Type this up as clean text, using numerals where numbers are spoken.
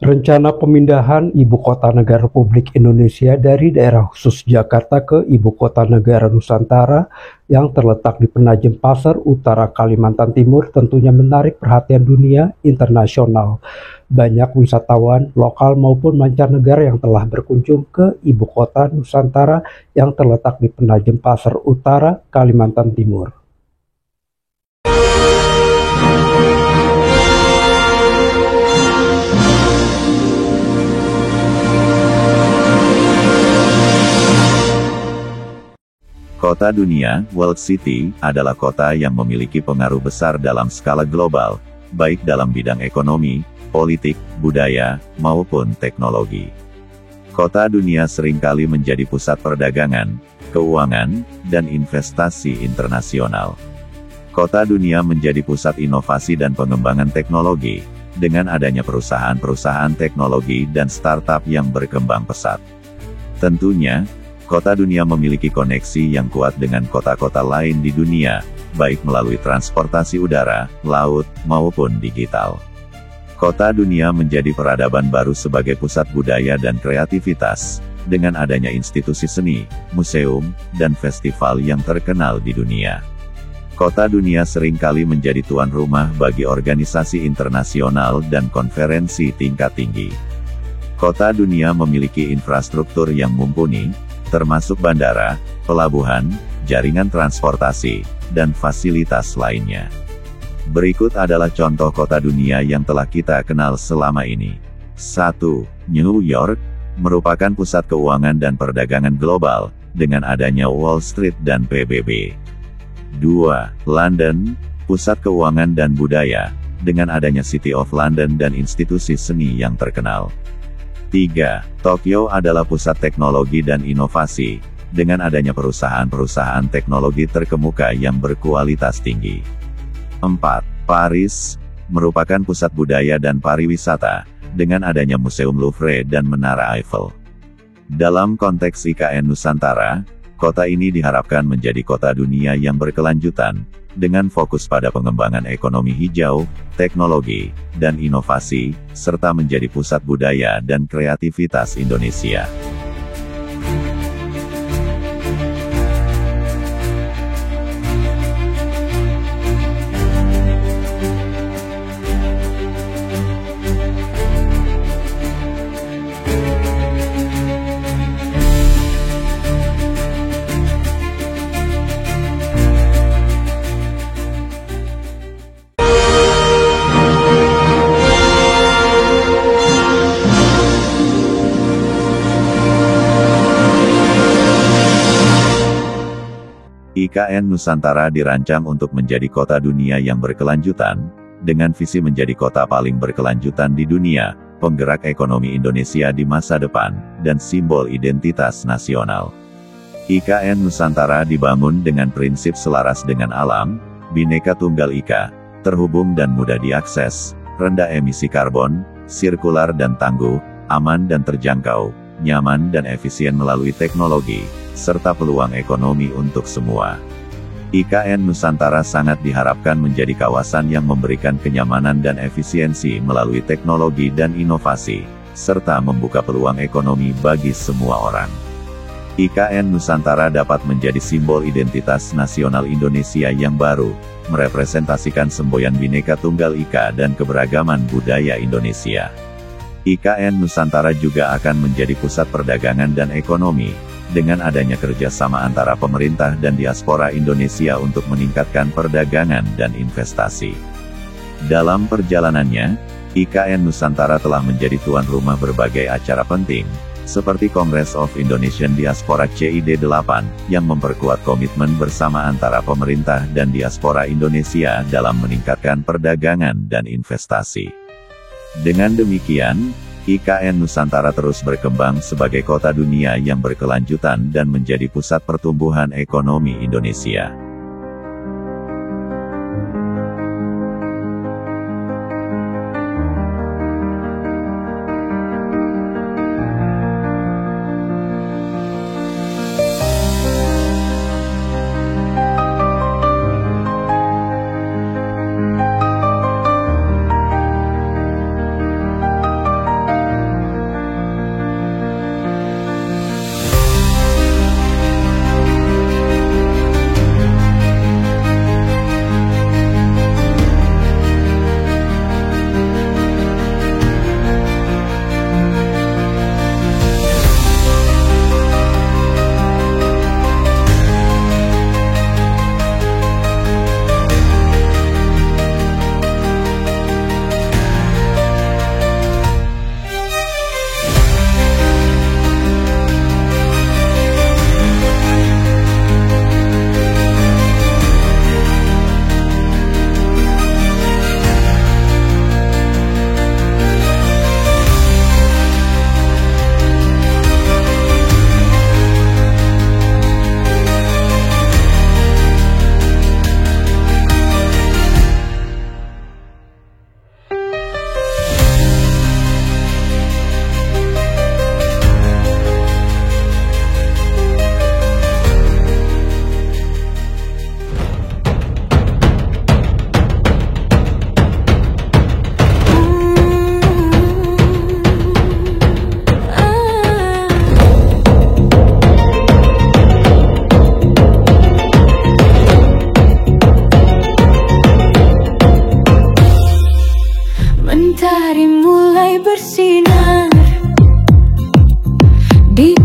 Rencana pemindahan Ibu Kota Negara Republik Indonesia dari daerah khusus Jakarta ke Ibu Kota Negara Nusantara yang terletak di Penajem Pasar Utara, Kalimantan Timur tentunya menarik perhatian dunia internasional. Banyak wisatawan lokal maupun mancanegara yang telah berkunjung ke Ibu Kota Nusantara yang terletak di Penajem Pasar Utara, Kalimantan Timur. Kota dunia, World City, adalah kota yang memiliki pengaruh besar dalam skala global, baik dalam bidang ekonomi, politik, budaya, maupun teknologi. Kota dunia seringkali menjadi pusat perdagangan, keuangan, dan investasi internasional. Kota dunia menjadi pusat inovasi dan pengembangan teknologi, dengan adanya perusahaan-perusahaan teknologi dan startup yang berkembang pesat. Tentunya, kota dunia memiliki koneksi yang kuat dengan kota-kota lain di dunia, baik melalui transportasi udara, laut, maupun digital. Kota dunia menjadi peradaban baru sebagai pusat budaya dan kreativitas, dengan adanya institusi seni, museum, dan festival yang terkenal di dunia. Kota dunia seringkali menjadi tuan rumah bagi organisasi internasional dan konferensi tingkat tinggi. Kota dunia memiliki infrastruktur yang mumpuni, termasuk bandara, pelabuhan, jaringan transportasi, dan fasilitas lainnya. Berikut adalah contoh kota dunia yang telah kita kenal selama ini. 1. New York, merupakan pusat keuangan dan perdagangan global, dengan adanya Wall Street dan PBB. 2. London, pusat keuangan dan budaya, dengan adanya City of London dan institusi seni yang terkenal. 3. Tokyo adalah pusat teknologi dan inovasi, dengan adanya perusahaan-perusahaan teknologi terkemuka yang berkualitas tinggi. 4. Paris, merupakan pusat budaya dan pariwisata, dengan adanya Museum Louvre dan Menara Eiffel. Dalam konteks IKN Nusantara, kota ini diharapkan menjadi kota dunia yang berkelanjutan, dengan fokus pada pengembangan ekonomi hijau, teknologi, dan inovasi, serta menjadi pusat budaya dan kreativitas Indonesia. IKN Nusantara dirancang untuk menjadi kota dunia yang berkelanjutan, dengan visi menjadi kota paling berkelanjutan di dunia, penggerak ekonomi Indonesia di masa depan, dan simbol identitas nasional. IKN Nusantara dibangun dengan prinsip selaras dengan alam, Bhinneka Tunggal Ika, terhubung dan mudah diakses, rendah emisi karbon, sirkular dan tangguh, aman dan terjangkau, nyaman dan efisien melalui teknologi, serta peluang ekonomi untuk semua. IKN Nusantara sangat diharapkan menjadi kawasan yang memberikan kenyamanan dan efisiensi melalui teknologi dan inovasi, serta membuka peluang ekonomi bagi semua orang. IKN Nusantara dapat menjadi simbol identitas nasional Indonesia yang baru, merepresentasikan semboyan Bhinneka Tunggal Ika dan keberagaman budaya Indonesia. IKN Nusantara juga akan menjadi pusat perdagangan dan ekonomi, dengan adanya kerjasama antara pemerintah dan diaspora Indonesia untuk meningkatkan perdagangan dan investasi. Dalam perjalanannya, IKN Nusantara telah menjadi tuan rumah berbagai acara penting, seperti Congress of Indonesian Diaspora CID8, yang memperkuat komitmen bersama antara pemerintah dan diaspora Indonesia dalam meningkatkan perdagangan dan investasi. Dengan demikian, IKN Nusantara terus berkembang sebagai kota dunia yang berkelanjutan dan menjadi pusat pertumbuhan ekonomi Indonesia. bersinar di